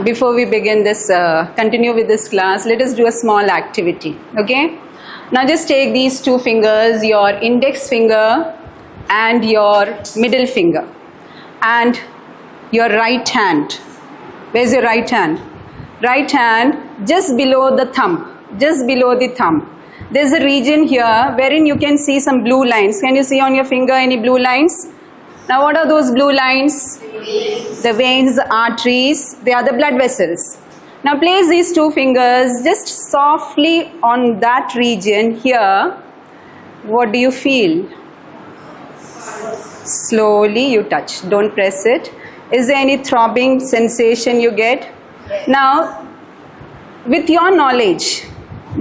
Before we begin this, continue with this class, let us do a small activity, okay? Now just take these two fingers, your index finger and your middle finger, and your right hand. Where's your right hand? Right hand just below the thumb, just below the thumb. There's a region here wherein you can see some blue lines. Can you see on your finger any blue lines? Now what are those blue lines? The veins, the arteries, they are the blood vessels. Now place these two fingers just softly on that region here. What do you feel? Slowly you touch, don't press it. Is there any throbbing sensation you get? Now with your knowledge,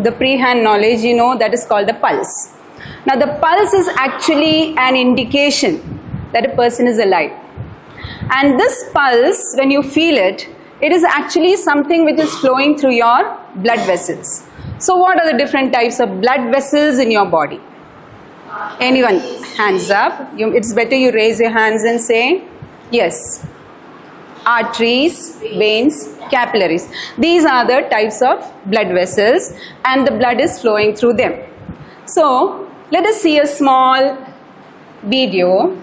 the pre-hand knowledge, you know that is called the pulse. Now the pulse is actually an indication that a person is alive. And this pulse, when you feel it, it is actually something which is flowing through your blood vessels. So what are the different types of blood vessels in your body? Anyone? Hands up. It's better you raise your hands and say yes. Arteries, veins, capillaries. These are the types of blood vessels and the blood is flowing through them. So let us see a small video.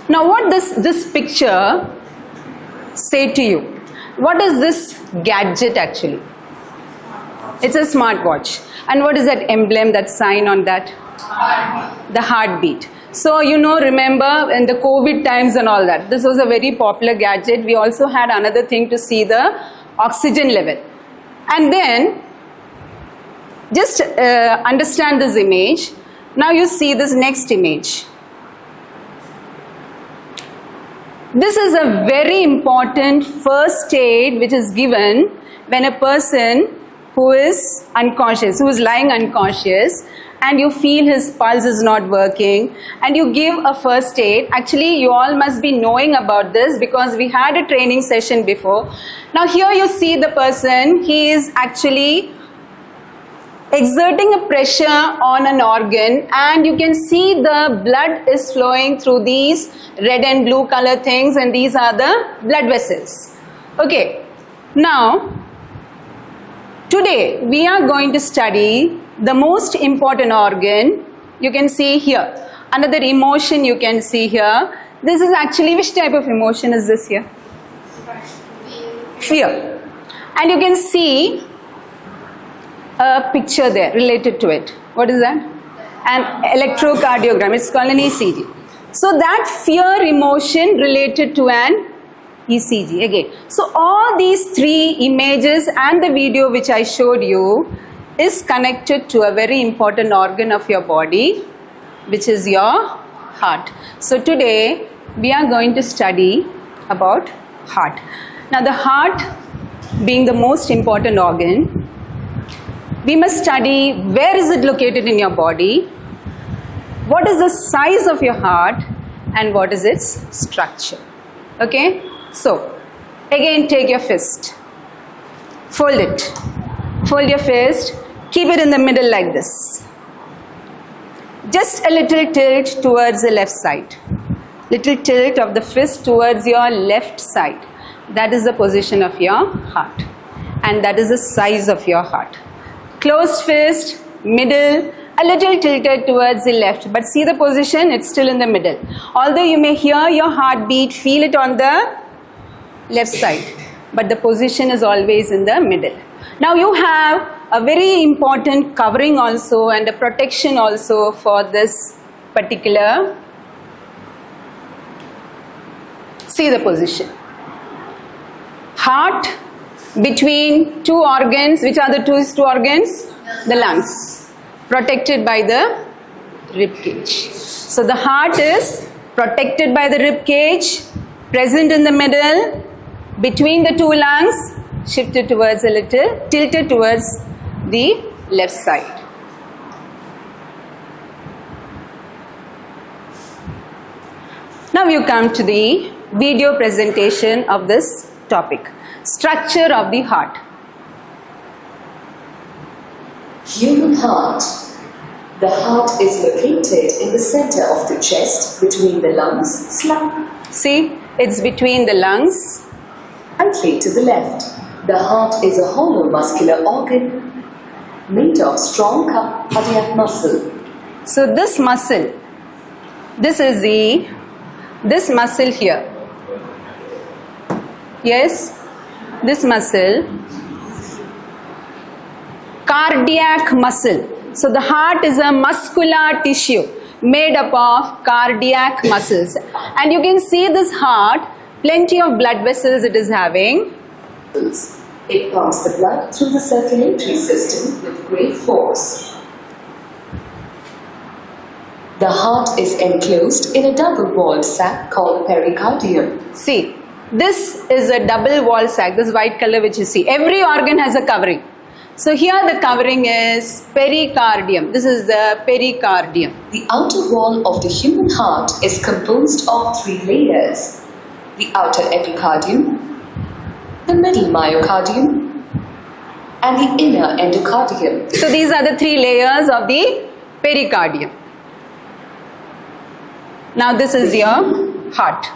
Now what does this picture say to you? What is this gadget actually? It's a smartwatch. And what is that emblem, that sign on that? The heartbeat. So you know, remember in the COVID times and all that, this was a very popular gadget. We also had another thing to see the oxygen level. And then just understand this image. Now you see this next image. This is a very important first aid which is given when a person who is unconscious, who is lying unconscious, and you feel his pulse is not working, and you give a first aid. Actually, you all must be knowing about this because we had a training session before. Now here you see the person, he is actually exerting a pressure on an organ, and you can see the blood is flowing through these red and blue color things, and these are the blood vessels. Okay, now today we are going to study the most important organ. You can see here another emotion you can see here. This is actually, which type of emotion is this here? Fear. And you can see a picture there related to it. What is that? An electrocardiogram. It's called an ECG. So that fear emotion related to an ECG again. So all these three images and the video which I showed you is connected to a very important organ of your body, which is your heart. So today we are going to study about heart. Now the heart being the most important organ, we must study where is it located in your body, what is the size of your heart, and what is its structure. Okay? So, again take your fist, fold it, fold your fist, keep it in the middle like this. Just a little tilt towards the left side. Little tilt of the fist towards your left side. That is the position of your heart. And that is the size of your heart. Closed fist, middle, a little tilted towards the left. But see the position, it's still in the middle. Although you may hear your heartbeat, feel it on the left side. But the position is always in the middle. Now you have a very important covering also and a protection also for this particular. See the position. Heart between two organs. Which are the two organs? The lungs. Protected by the rib cage. So the heart is protected by the rib cage, present in the middle, between the two lungs, shifted towards a little, tilted towards the left side. Now you come to the video presentation of this topic, structure of the heart. Human heart. The heart is located in the center of the chest between the lungs. See, it's between the lungs. Slightly to the left. The heart is a hollow muscular organ made of strong cardiac muscle. So this muscle, this muscle here. Yes, this muscle, cardiac muscle. So the heart is a muscular tissue made up of cardiac muscles. And you can see this heart, plenty of blood vessels it is having. It pumps the blood through the circulatory system with great force. The heart is enclosed in a double-walled sac called pericardium. See, this is a double-walled sac, this white color which you see. Every organ has a covering. So here the covering is pericardium. This is the pericardium. The outer wall of the human heart is composed of 3 layers. The outer epicardium, the middle myocardium, and the inner endocardium. So these are the 3 layers of the pericardium. Now this is your heart.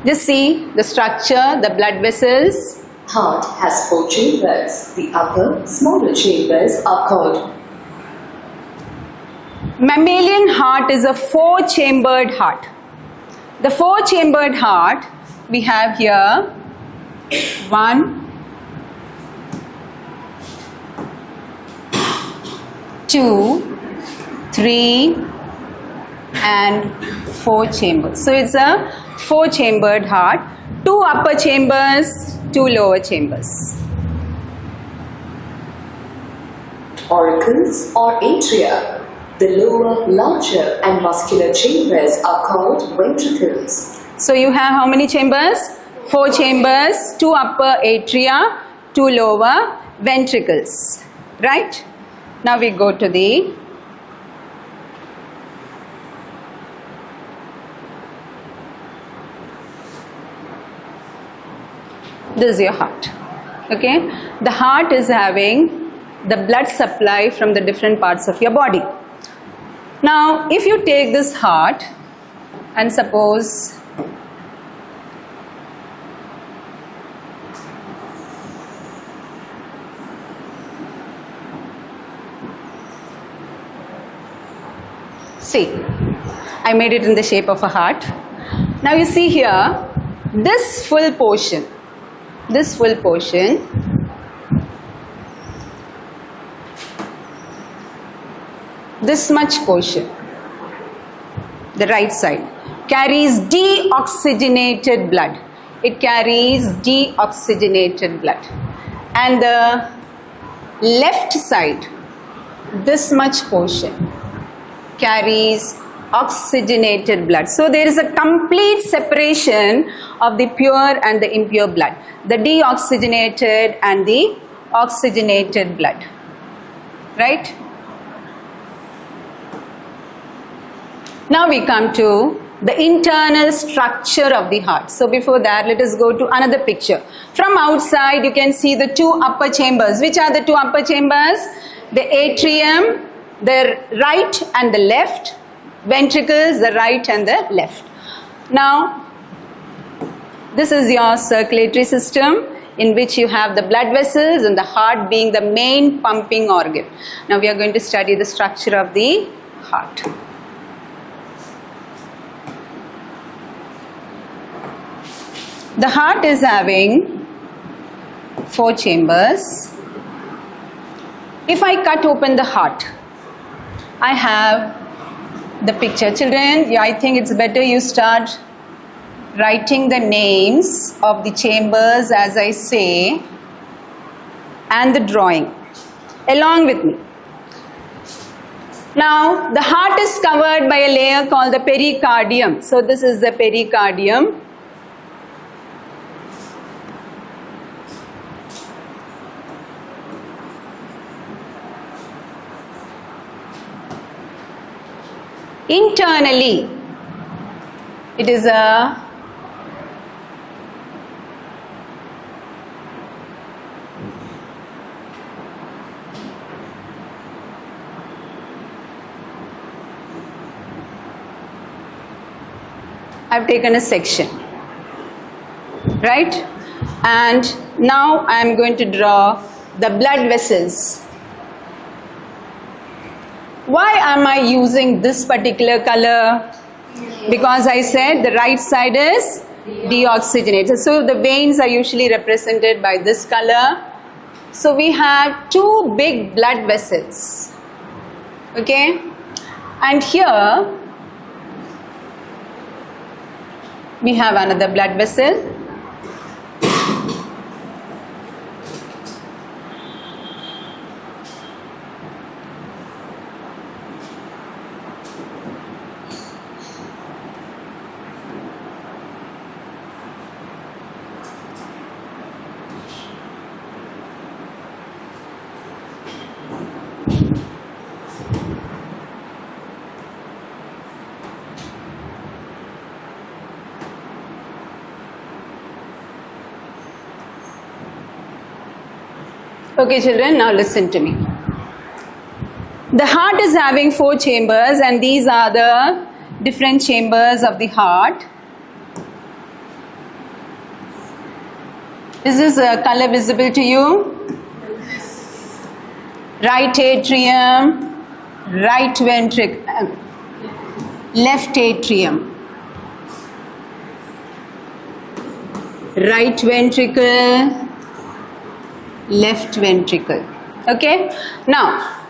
Just see the structure, the blood vessels. Heart has 4 chambers. The upper, smaller chambers are called. Mammalian heart is a 4-chambered heart. The 4-chambered heart we have here 1, 2, 3 and 4 chambers. So it's a 4-chambered heart. 2 upper chambers, 2 lower chambers. Auricles or atria. The lower, larger and muscular chambers are called ventricles. So you have how many chambers? 4 chambers, 2 upper atria, 2 lower ventricles. Right? Now we go to the this is your heart. Okay? The heart is having the blood supply from the different parts of your body. Now, if you take this heart and suppose see, I made it in the shape of a heart. Now you see here, this full portion, this much portion, the right side, carries deoxygenated blood. It carries deoxygenated blood. And the left side, this much portion, carries oxygenated blood. So there is a complete separation of the pure and the impure blood. The deoxygenated and the oxygenated blood. Right? Now we come to the internal structure of the heart. So before that, let us go to another picture. From outside, you can see the 2 upper chambers. Which are the 2 upper chambers? The atrium, the right and the left. Ventricles, the right and the left. Now, this is your circulatory system in which you have the blood vessels and the heart being the main pumping organ. Now we are going to study the structure of the heart. The heart is having 4 chambers. If I cut open the heart, I have the picture. Children, yeah, I think it's better you start writing the names of the chambers as I say and the drawing along with me. Now, the heart is covered by a layer called the pericardium. So this is the pericardium. Internally, it is a I've taken a section, right? And now I'm going to draw the blood vessels. Why am I using this particular color? Because I said the right side is deoxygenated. So the veins are usually represented by this color. So we have two big blood vessels. Okay? And here we have another blood vessel. Okay children, now listen to me. The heart is having 4 chambers, and these are the different chambers of the heart. Is this color visible to you? Right atrium, right ventricle, left atrium, right ventricle, left ventricle. Okay? Now,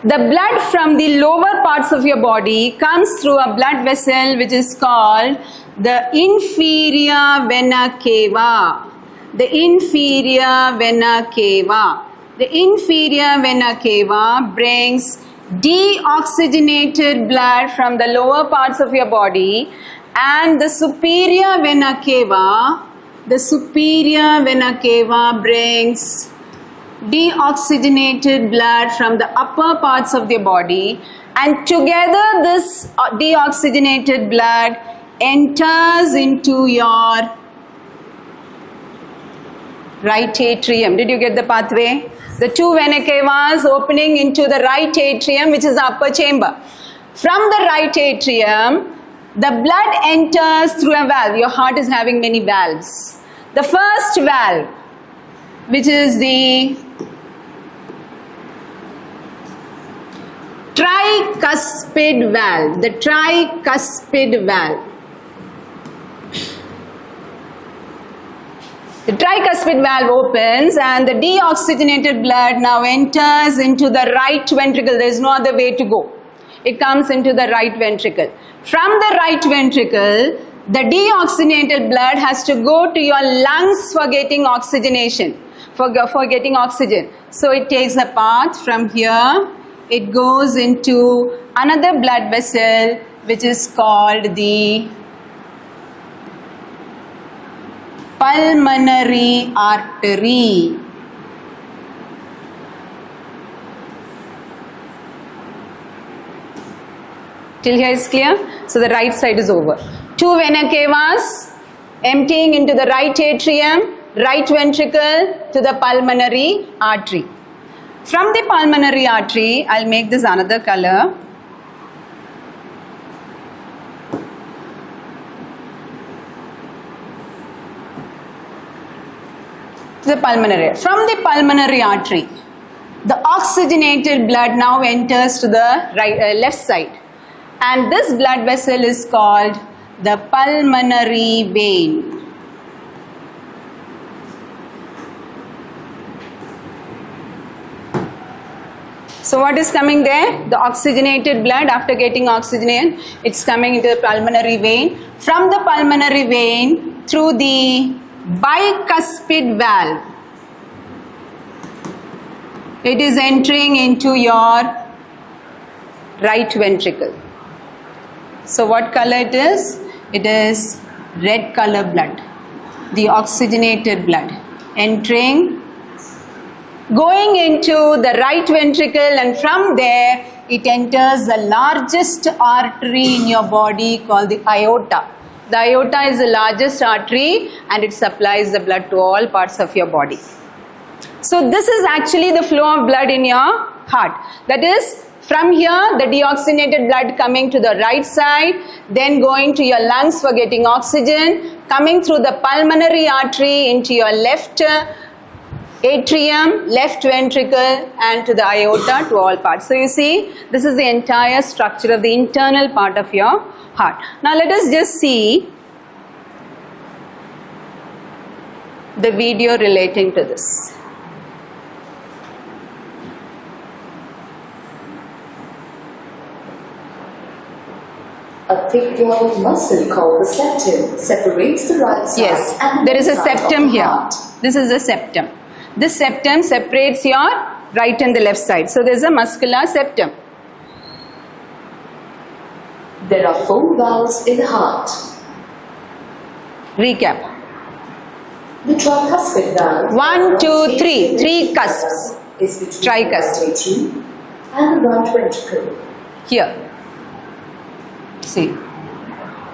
the blood from the lower parts of your body comes through a blood vessel which is called the inferior vena cava. The inferior vena cava. The inferior vena cava brings deoxygenated blood from the lower parts of your body, and the superior vena cava, brings deoxygenated blood from the upper parts of the body, and together this deoxygenated blood enters into your right atrium. Did you get the pathway? The 2 vena cavas opening into the right atrium, which is the upper chamber. From the right atrium, the blood enters through a valve. Your heart is having many valves. The first valve, which is the tricuspid valve. The tricuspid valve. The tricuspid valve opens, and the deoxygenated blood now enters into the right ventricle. There is no other way to go. It comes into the right ventricle. From the right ventricle, the deoxygenated blood has to go to your lungs for getting oxygenation, for getting oxygen. So it takes a path from here. It goes into another blood vessel which is called the pulmonary artery. Till here is clear? So the right side is over. 2 vena cavas emptying into the right atrium, right ventricle to the pulmonary artery. From the pulmonary artery, I'll make this another color. To the pulmonary. From the pulmonary artery, the oxygenated blood now enters to the left side, and this blood vessel is called the pulmonary vein. So what is coming there? The oxygenated blood. After getting oxygen, it's coming into the pulmonary vein. From the pulmonary vein through the bicuspid valve, it is entering into your right ventricle. So what color it is? It is red color blood, the oxygenated blood entering, going into the right ventricle, and from there it enters the largest artery in your body called the aorta. The aorta is the largest artery, and it supplies the blood to all parts of your body. So this is actually the flow of blood in your heart. That is, From here, the deoxygenated blood coming to the right side, then going to your lungs for getting oxygen, coming through the pulmonary artery into your left atrium, left ventricle, and to the aorta, to all parts. So you see, this is the entire structure of the internal part of your heart. Now let us just see the video relating to this. A thick walled muscle called the septum separates the right side Yes, and the there is a left side of septum the here. heart. This is the septum. This septum separates your right and the left side. So there is a muscular septum. There are 4 valves in the heart. Recap. The tricuspid valve. 1, 2, 3. 3 cusps. Is between Tricuspid. the right atrium and the right ventricle. Here. See.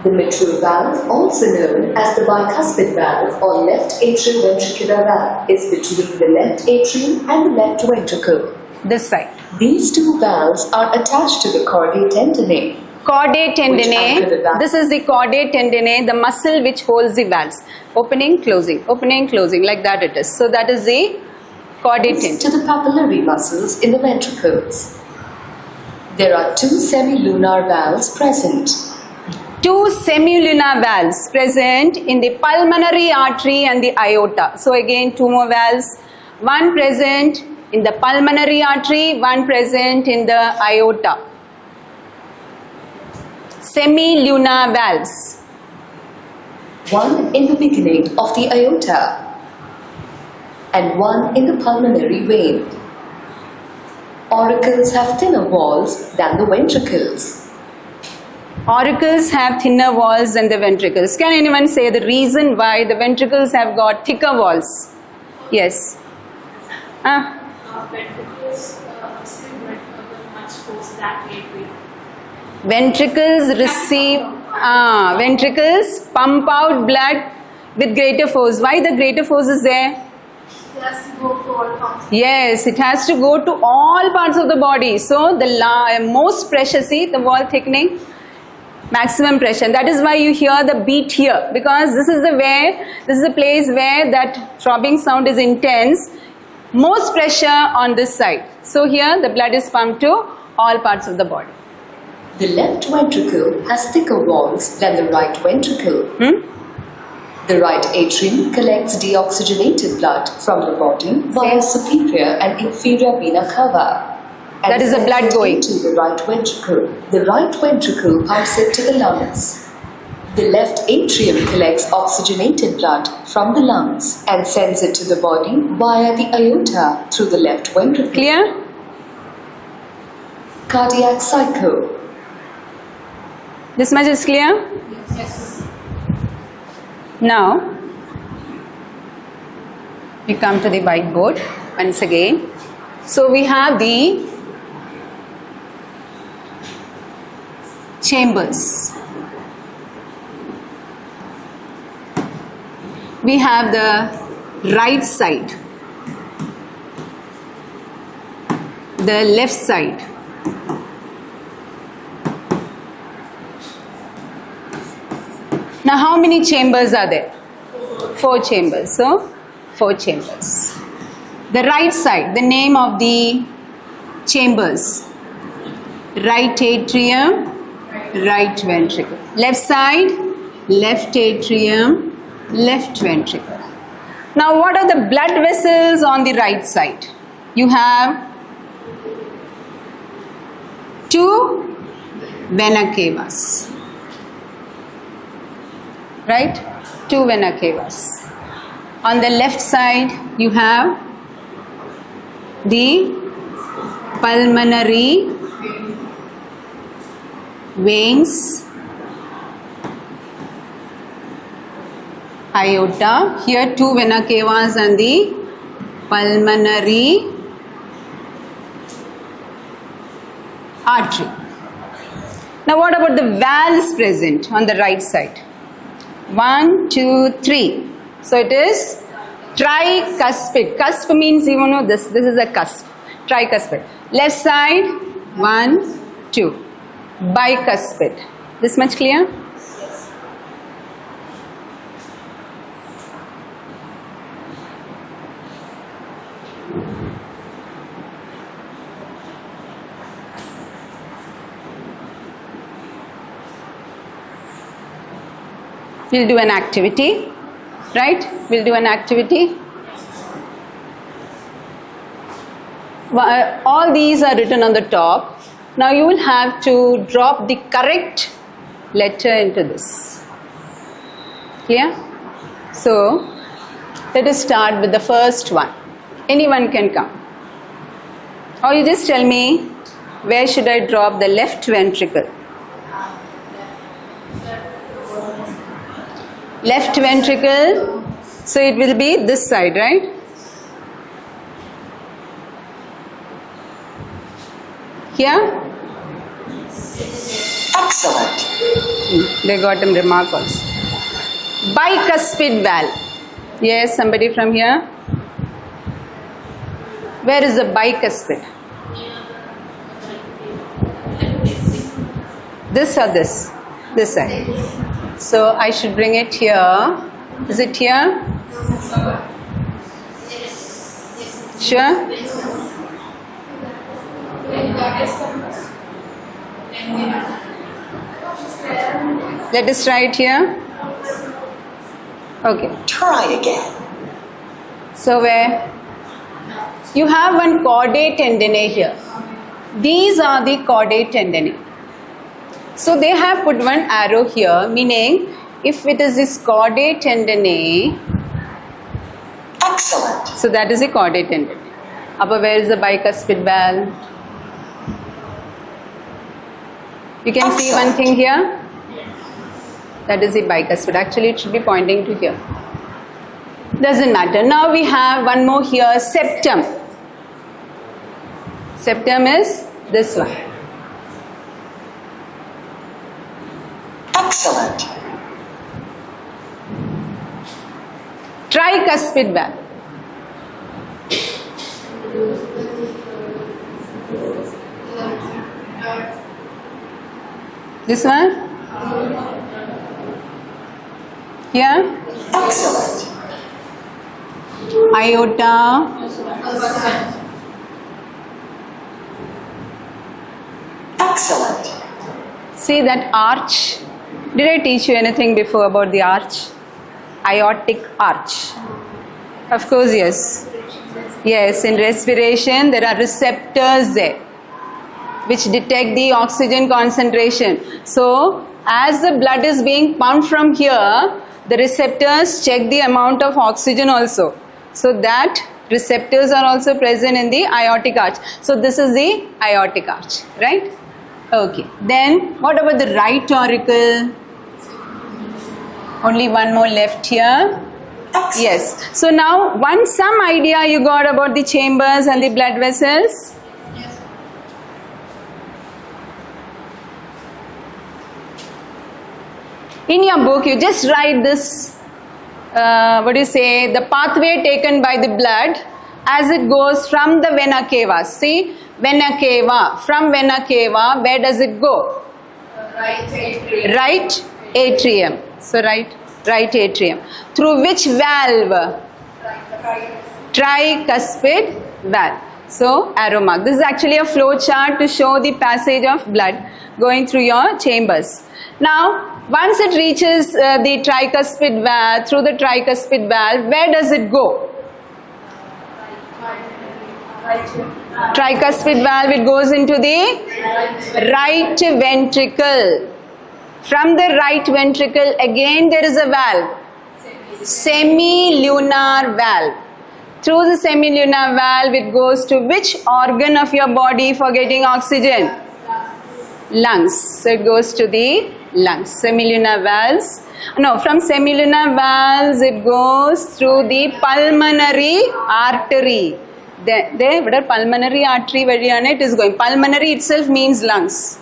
The mitral valve, also known as the bicuspid valve or left atrioventricular valve, is between the left atrium and the left ventricle. This side. These 2 valves are attached to the chordae tendineae. Chordae anchor the tendineae. valve. This is the chordae tendineae, the muscle which holds the valves. Opening, closing, like that it is. So that is the chordae To tendineae. the papillary muscles in the ventricles. There are 2 semilunar valves present. 2 semilunar valves present in the pulmonary artery and the aorta. So again 2 more valves. One present in the pulmonary artery, one present in the aorta. Semilunar valves. One in the beginning of the aorta and one in the pulmonary vein. Auricles have thinner walls than the ventricles. Auricles have thinner walls than the ventricles. Can anyone say the reason why the ventricles have got thicker walls? Yes. Ventricles receive much force that way. Ventricles pump out blood with greater force. Why the greater force is there? It has to go to all parts. Yes, it has to go to all parts of the body. So the most pressure, see the wall thickening, maximum pressure. That is why you hear the beat here, because this is the place where that throbbing sound is intense. Most pressure on this side. So here the blood is pumped to all parts of the body. The left ventricle has thicker walls than the right ventricle. The right atrium collects deoxygenated blood from the body via superior and inferior vena cava. And That is the sends blood it going. into the right ventricle. The right ventricle pumps it to the lungs. The left atrium collects oxygenated blood from the lungs and sends it to the body via the aorta through the left ventricle. Clear? Cardiac cycle. This much is clear? Yes. Now, we come to the whiteboard once again. So we have the chambers. We have the right side, the left side, now how many chambers are there? 4 chambers. So 4 chambers. The right side, the name of the chambers: right atrium, right ventricle. Left side, left atrium, left ventricle. Now what are the blood vessels on the right side? You have 2 vena cavas, right? 2 vena cavas. On the left side you have the pulmonary veins, aorta. Here 2 vena cavas and the pulmonary artery. Now what about the valves present on the right side? 1, 2, 3. So it is tricuspid. Cusp means, you know, this is a cusp. Tricuspid. Left side, 1, 2. Bicuspid. This much clear? We'll do an activity, right? We'll do an activity. All these are written on the top. Now you will have to drop the correct letter into this. Clear? So, let us start with the first one. Anyone can come. Or you just tell me, where should I drop the left ventricle? Left ventricle, so it will be this side, right? Here? Excellent. They got a remark also. Bicuspid valve. Yes, somebody from here? Where is the bicuspid? This or this? This side. So I should bring it here. Is it here? Sure? Let us try it here. Okay. Try again. So where? You have one caudate tendonae here. These are the caudate tendonae. So they have put one arrow here, meaning if it is this caudate tendonae. Excellent. So that is a caudate tendonae. Upper, where is the bicuspid valve? You can see one thing here. That is the bicuspid. Actually, it should be pointing to here. Doesn't matter. Now we have one more here, septum. Septum is this one. Excellent. Tricuspid valve. This one? Here? Excellent. Aorta. Excellent. See that arch? Did I teach you anything before about the arch? Aortic arch. Of course, yes. Yes, in respiration there are receptors there which detect the oxygen concentration. So, as the blood is being pumped from here, the receptors check the amount of oxygen also. So that receptors are also present in the aortic arch. So this is the aortic arch, right? Okay. Then what about the right auricle? Only one more left here. Yes. So now some idea you got about the chambers and the blood vessels? In your book, you just write this, the pathway taken by the blood as it goes from the vena cava. See, vena cava. From vena cava, where does it go? Right atrium. Right atrium. So, right atrium. Through which valve? Tricuspid valve. So, arrow mark. This is actually a flow chart to show the passage of blood going through your chambers. Now, once it reaches the tricuspid valve, through the tricuspid valve, where does it go? Tricuspid valve, it goes into the right ventricle. From the right ventricle, again there is a valve. Semilunar valve. Through the semilunar valve, it goes to which organ of your body for getting oxygen? Lungs. So it goes to the lungs. Semilunar valves. No, from semilunar valves it goes through the pulmonary artery. There, pulmonary artery variyana it is going. Pulmonary itself means lungs.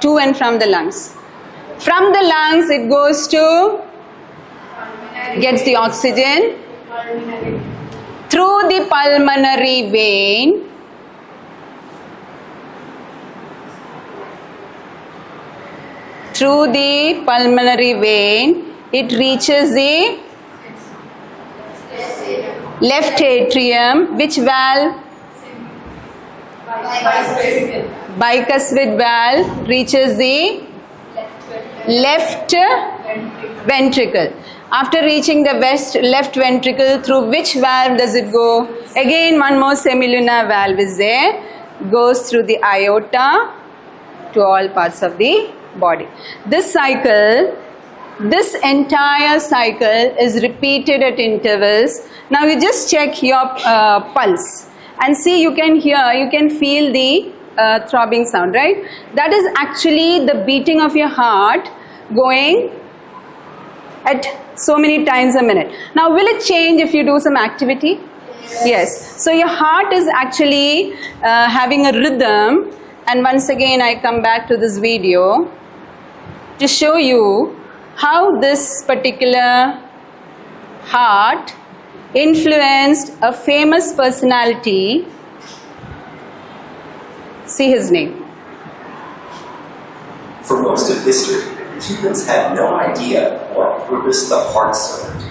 To and from the lungs. From the lungs it goes to, gets the oxygen through the pulmonary vein. through the pulmonary vein, it reaches the left atrium. Which valve? Bicuspid valve reaches the left ventricle. After reaching the left ventricle, through which valve does it go? Again, one more semilunar valve is there. Goes through the aorta to all parts of the body. This cycle, this entire cycle is repeated at intervals. Now you just check your pulse and see, you can hear, you can feel the throbbing sound, right? That is actually the beating of your heart going at so many times a minute. Now will it change if you do some activity? Yes. So your heart is actually having a rhythm, and once again I come back to this video to show you how this particular heart influenced a famous personality. See his name. For most of history, humans had no idea what purpose the heart served.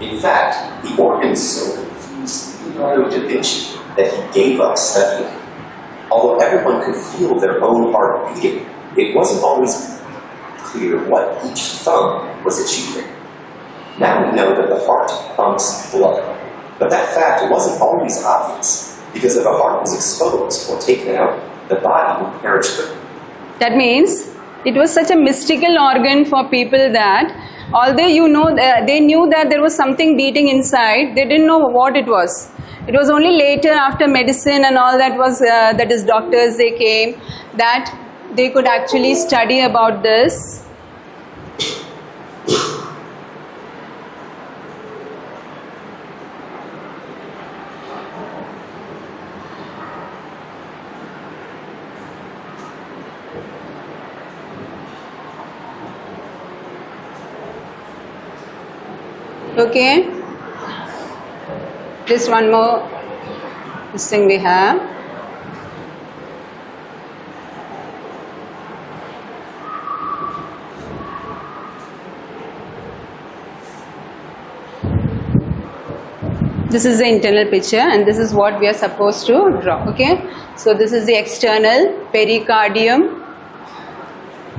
In fact, the organ so confused Leonardo da Vinci that he gave up studying. Although everyone could feel their own heart beating, it wasn't always clear what each thumb was achieving. Now we know that the heart pumps blood, but that fact wasn't always obvious, because if a heart was exposed or taken out, the body would perish quickly. That means it was such a mystical organ for people that although they knew that there was something beating inside, they didn't know what it was. It was only later, after medicine and all that was, that is doctors, they came, that they could actually study about this. Okay, just one more this thing we have. This is the internal picture, and this is what we are supposed to draw. Okay, so this is the external pericardium.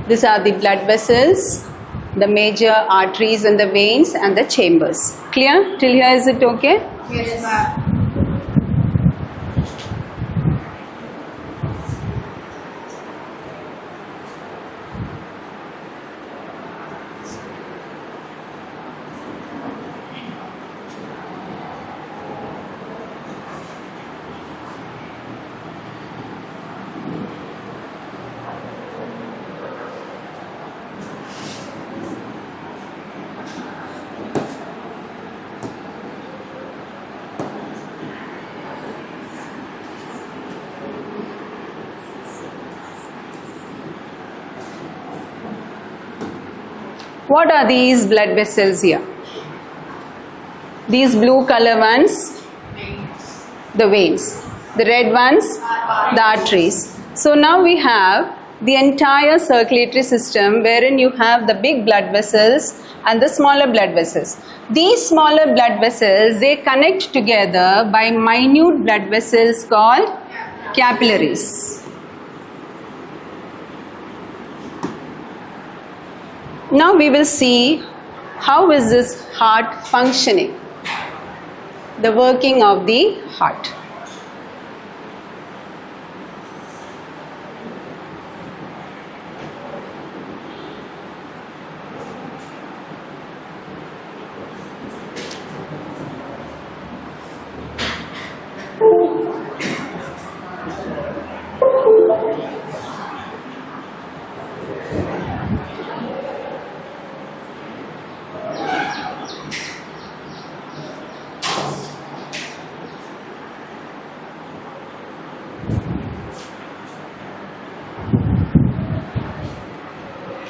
These are the blood vessels, the major arteries and the veins, and the chambers. Clear? Till here is it okay? Yes, ma'am. What are these blood vessels here? These blue color ones, the veins. The red ones, the arteries. So now we have the entire circulatory system wherein you have the big blood vessels and the smaller blood vessels. These smaller blood vessels, they connect together by minute blood vessels called capillaries. Now we will see how is this heart functioning, the working of the heart.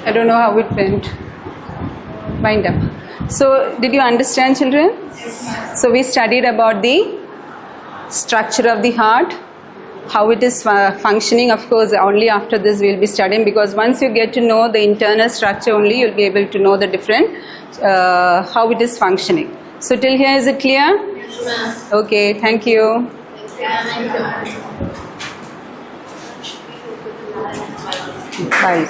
I don't know how it went. Wind up. So, did you understand, children? Yes, ma'am. So, we studied about the structure of the heart, how it is functioning. Of course, only after this we will be studying, because once you get to know the internal structure only, you will be able to know the different, how it is functioning. So till here, is it clear? Yes, ma'am. Okay, thank you. Bye.